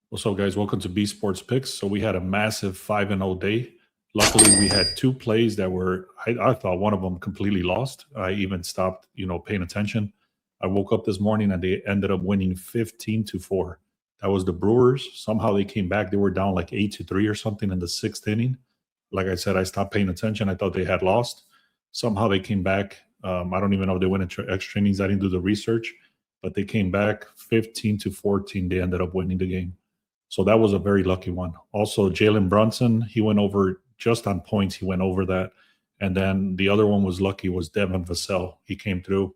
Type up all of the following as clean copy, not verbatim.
What's up, guys? Welcome to B Sports Picks. So we had a massive 5-0 day. Luckily, we had two plays that were, I thought one of them completely lost. I even stopped, paying attention. I woke up this morning and they ended up winning 15-4. That was the Brewers. Somehow they came back. They were down like 8-3 or something in the sixth inning. Like I said, I stopped paying attention. I thought they had lost. Somehow they came back. I don't even know if they went into extra innings. I didn't do the research, but they came back 15-14. They ended up winning the game. So that was a very lucky one. Also, Jalen Brunson, he went over just on points. He went over that. And then the other one was lucky was Devin Vassell. He came through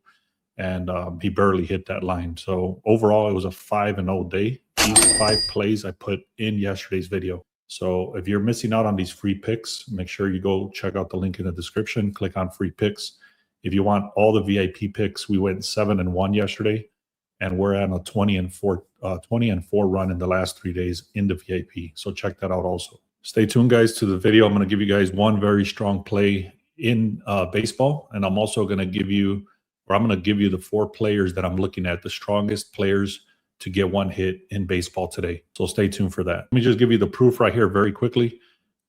and he barely hit that line. So overall, it was a 5-0 day. These 5 plays I put in yesterday's video. So if you're missing out on these free picks, make sure you go check out the link in the description. Click on free picks. If you want all the VIP picks, we went 7-1 yesterday. And we're at a 20-4 run in the last 3 days in the VIP. So check that out also. Stay tuned, guys, to the video. I'm going to give you guys one very strong play in baseball. And I'm also going to give you, the 4 players that I'm looking at, the strongest players to get one hit in baseball today. So stay tuned for that. Let me just give you the proof right here very quickly.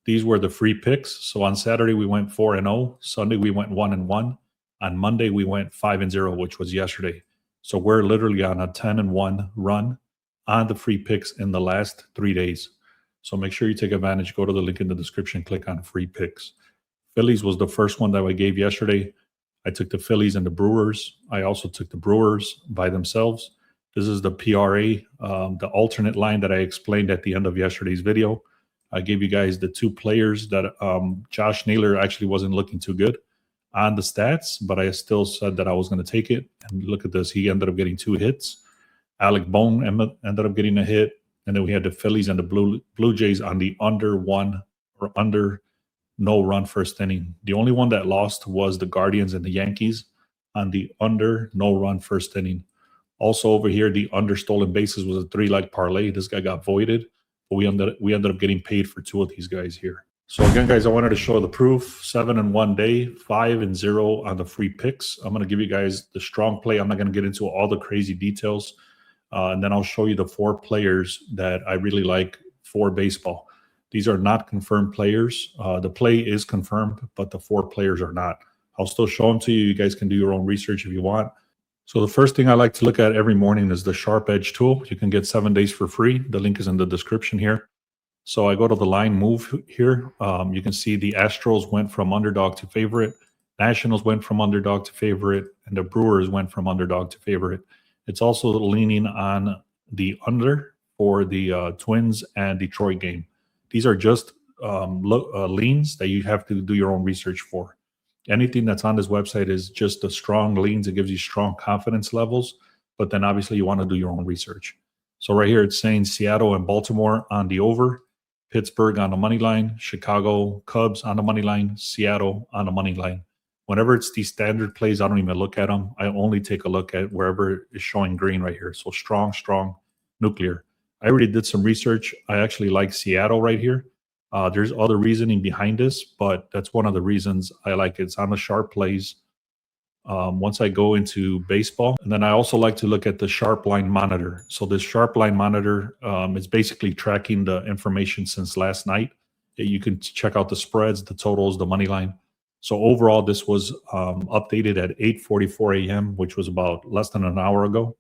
These were the free picks. So on Saturday, we went 4-0. Sunday, we went 1-1. On Monday, we went 5-0, which was yesterday. So we're literally on a 10-1 run on the free picks in the last 3 days. So make sure you take advantage. Go to the link in the description. Click on free picks. Phillies was the first one that I gave yesterday. I took the Phillies and the Brewers. I also took the Brewers by themselves. This is the PRA, the alternate line that I explained at the end of yesterday's video. I gave you guys the 2 players that Josh Naylor actually wasn't looking too good on the stats, but I still said that I was going to take it. And look at this. He ended up getting 2 hits. Alec Bohm ended up getting a hit. And then we had the Phillies and the Blue Jays on the under no run first inning. The only one that lost was the Guardians and the Yankees on the under no run first inning. Also over here, the under stolen bases was a 3-leg parlay. This guy got voided, but we ended up getting paid for 2 of these guys here. So again, guys, I wanted to show the proof. 7-1 day, 5-0 on the free picks. I'm going to give you guys the strong play. I'm not going to get into all the crazy details. And then I'll show you the 4 players that I really like for baseball. These are not confirmed players. The play is confirmed, but the 4 players are not. I'll still show them to you. You guys can do your own research if you want. So the first thing I like to look at every morning is the Sharp Edge tool. You can get 7 days for free. The link is in the description here. So I go to the line move here. You can see the Astros went from underdog to favorite. Nationals went from underdog to favorite. And the Brewers went from underdog to favorite. It's also leaning on the under for the Twins and Detroit game. These are just leans that you have to do your own research for. Anything that's on this website is just the strong leans. It gives you strong confidence levels. But then obviously you want to do your own research. So right here it's saying Seattle and Baltimore on the over. Pittsburgh on the money line, Chicago Cubs on the money line, Seattle on the money line. Whenever it's these standard plays, I don't even look at them. I only take a look at wherever it's showing green right here. So strong nuclear. I already did some research. I actually like Seattle right here. There's other reasoning behind this, but that's one of the reasons I like it. It's on the sharp plays. Once I go into baseball, and then I also like to look at the sharp line monitor. So this sharp line monitor is basically tracking the information since last night. You can check out the spreads, the totals, the money line. So overall, this was updated at 8:44 a.m., which was about less than an hour ago.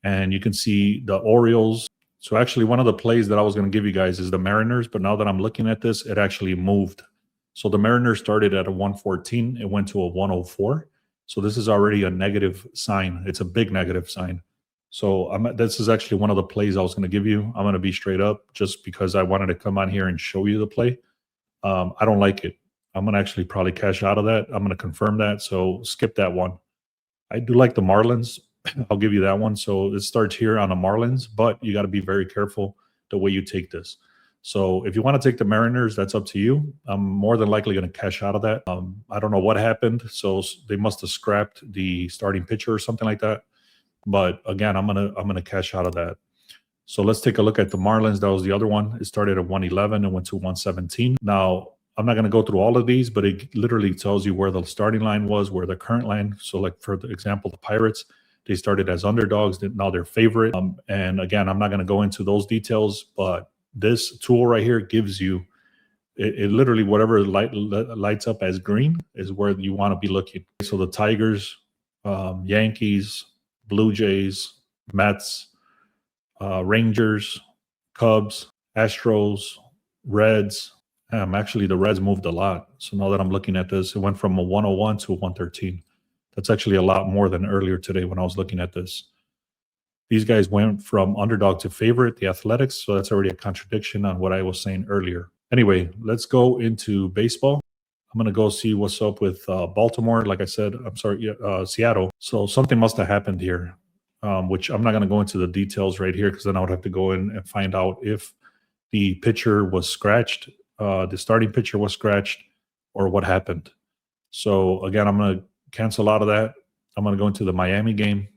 And you can see the Orioles. So actually, one of the plays that I was going to give you guys is the Mariners. But now that I'm looking at this, it actually moved. So the Mariners started at a 114. It went to a 104. So this is already a negative sign. It's a big negative sign. So this is actually one of the plays I was going to give you. I'm going to be straight up just because I wanted to come on here and show you the play. I don't like it. I'm going to actually probably cash out of that. I'm going to confirm that. So skip that one. I do like the Marlins. I'll give you that one. So it starts here on the Marlins, but you got to be very careful the way you take this. So if you want to take the Mariners, that's up to you. I'm more than likely going to cash out of that. I don't know what happened. So they must have scrapped the starting pitcher or something like that. But again, I'm gonna cash out of that. So let's take a look at the Marlins. That was the other one. It started at 111 and went to 117. Now, I'm not going to go through all of these, but it literally tells you where the starting line was, where the current line. So like for the example, the Pirates, They started as underdogs, now they're favorite. And again, I'm not going to go into those details, but this tool right here gives you it literally whatever lights up as green is where you want to be looking. So the Tigers, Yankees, Blue Jays, Mets, Rangers, Cubs, Astros, Reds. Actually, the Reds moved a lot. So now that I'm looking at this, it went from a 101 to a 113. That's actually a lot more than earlier today when I was looking at this. These guys went from underdog to favorite, the Athletics. So that's already a contradiction on what I was saying earlier. Anyway, let's go into baseball. I'm going to go see what's up with Baltimore. Like I said, Seattle. So something must have happened here, which I'm not going to go into the details right here because then I would have to go in and find out if the pitcher was scratched, the starting pitcher was scratched, or what happened. So again, I'm going to cancel out of that. I'm going to go into the Miami game.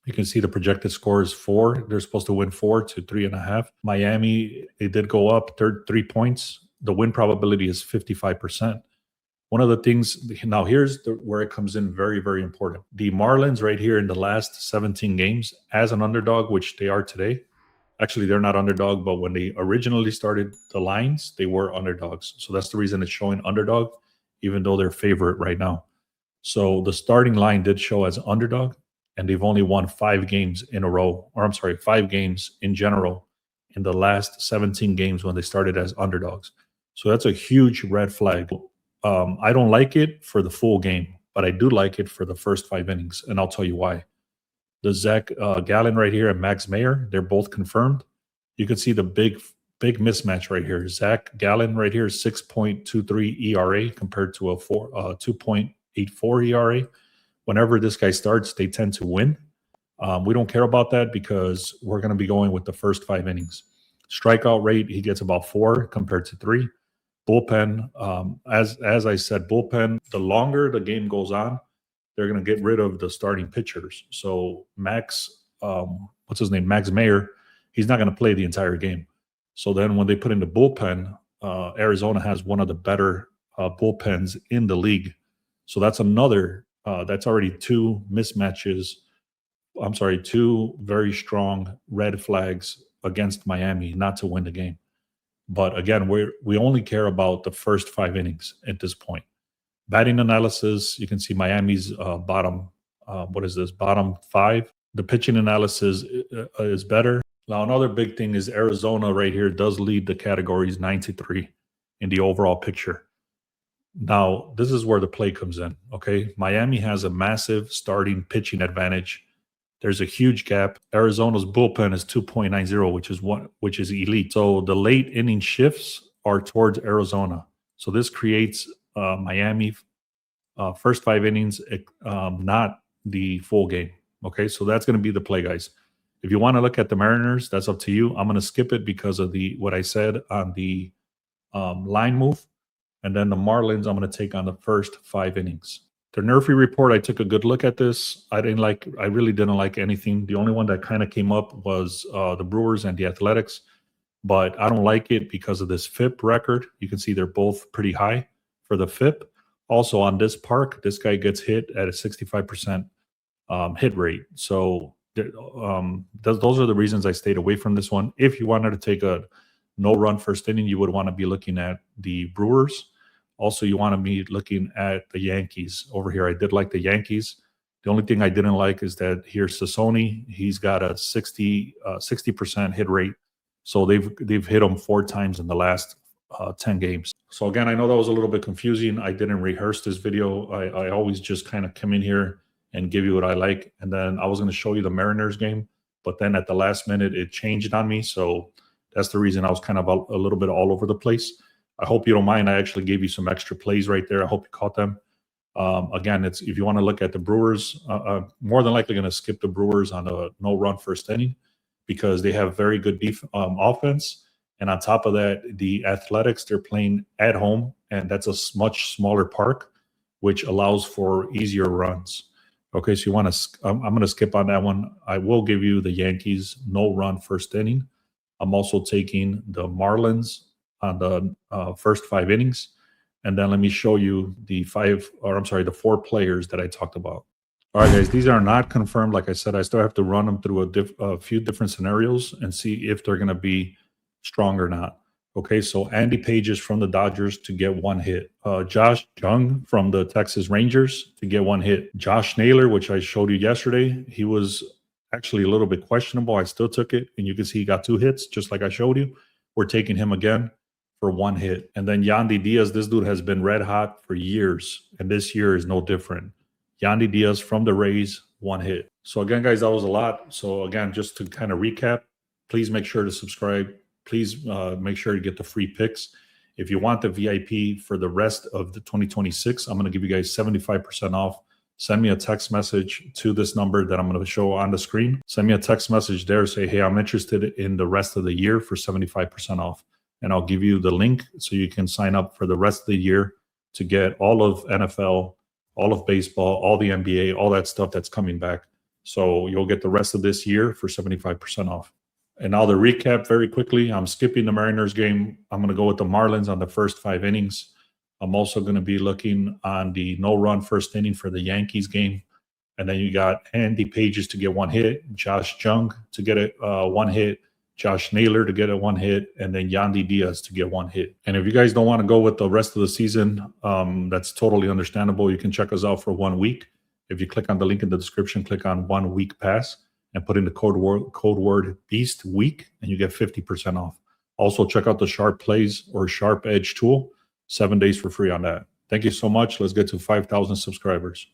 You can see the projected score is 4. They're supposed to win 4 to 3.5. Miami, it did go up 3 points. The win probability is 55%. One of the things, now here's where it comes in very, very important. The Marlins right here in the last 17 games as an underdog, which they are today. Actually, they're not underdog, but when they originally started the lines, they were underdogs. So that's the reason it's showing underdog, even though they're favorite right now. So the starting line did show as underdog, and they've only won 5 games in a row, or 5 games in general in the last 17 games when they started as underdogs. So that's a huge red flag. I don't like it for the full game, but I do like it for the first 5 innings, and I'll tell you why. The Zach Gallen right here and Max Meyer, they're both confirmed. You can see the big mismatch right here. Zach Gallen right here is 6.23 ERA compared to a 2.84 ERA. Whenever this guy starts, they tend to win. We don't care about that because we're going to be going with the first 5 innings. Strikeout rate, he gets about 4 compared to 3. Bullpen, as I said, bullpen, the longer the game goes on, they're going to get rid of the starting pitchers. So Max, what's his name? Max Meyer, he's not going to play the entire game. So then when they put in the bullpen, Arizona has one of the better bullpens in the league. So that's another, that's already 2 mismatches. 2 very strong red flags against Miami not to win the game. But again, we only care about the first 5 innings at this point. Batting analysis, you can see Miami's bottom 5. The pitching analysis is better. Now, another big thing is Arizona right here does lead the categories 9-3 in the overall picture. Now, this is where the play comes in, okay? Miami has a massive starting pitching advantage. There's a huge gap. Arizona's bullpen is 2.90, which is elite. So the late inning shifts are towards Arizona. So this creates Miami first 5 innings, not the full game. Okay, so that's going to be the play, guys. If you want to look at the Mariners, that's up to you. I'm going to skip it because of what I said on the line move. And then the Marlins, I'm going to take on the first 5 innings. The NRFI report, I took a good look at this. I really didn't like anything. The only one that kind of came up was the Brewers and the Athletics. But I don't like it because of this FIP record. You can see they're both pretty high for the FIP. Also on this park, this guy gets hit at a 65% hit rate. So those are the reasons I stayed away from this one. If you wanted to take a no-run first inning, you would want to be looking at the Brewers. Also, you want to be looking at the Yankees over here. I did like the Yankees. The only thing I didn't like is that here's Sassoni. He's got a 60% hit rate. So they've hit him 4 times in the last 10 games. So again, I know that was a little bit confusing. I didn't rehearse this video. I always just kind of come in here and give you what I like. And then I was going to show you the Mariners game, but then at the last minute, it changed on me. So that's the reason I was kind of a little bit all over the place. I hope you don't mind. I actually gave you some extra plays right there. I hope you caught them. Again, if you want to look at the Brewers, more than likely going to skip the Brewers on a no-run first inning because they have very good offense. And on top of that, the Athletics, they're playing at home, and that's a much smaller park, which allows for easier runs. Okay, so I'm going to skip on that one. I will give you the Yankees no-run first inning. I'm also taking the Marlins on the first 5 innings. And then let me show you the 4 players that I talked about. All right, guys, these are not confirmed. Like I said, I still have to run them through a few different scenarios and see if they're going to be strong or not. Okay, so Andy Pages from the Dodgers to get one hit. Josh Jung from the Texas Rangers to get one hit. Josh Naylor, which I showed you yesterday, he was actually a little bit questionable. I still took it, and you can see he got 2 hits, just like I showed you. We're taking him again for 1 hit. And then Yandy Diaz, this dude has been red hot for years, and this year is no different. Yandy Diaz from the Rays, 1 hit. So again, guys, that was a lot. So again, just to kind of recap, please make sure to subscribe. Please make sure to get the free picks. If you want the VIP for the rest of the 2026, I'm going to give you guys 75% off. Send me a text message to this number that I'm going to show on the screen. Send me a text message there. Say, hey, I'm interested in the rest of the year for 75% off. And I'll give you the link so you can sign up for the rest of the year to get all of NFL, all of baseball, all the NBA, all that stuff that's coming back. So you'll get the rest of this year for 75% off. And now the recap very quickly. I'm skipping the Mariners game. I'm going to go with the Marlins on the first 5 innings. I'm also going to be looking on the no-run first inning for the Yankees game. And then you got Andy Pages to get 1 hit, Josh Jung to get it 1 hit, Josh Naylor to get a 1 hit, and then Yandy Diaz to get 1 hit. And if you guys don't want to go with the rest of the season, that's totally understandable. You can check us out for 1 week. If you click on the link in the description, click on 1 week pass and put in the code word Beast Week, and you get 50% off. Also, check out the Sharp Plays or Sharp Edge tool. 7 days for free on that. Thank you so much. Let's get to 5,000 subscribers.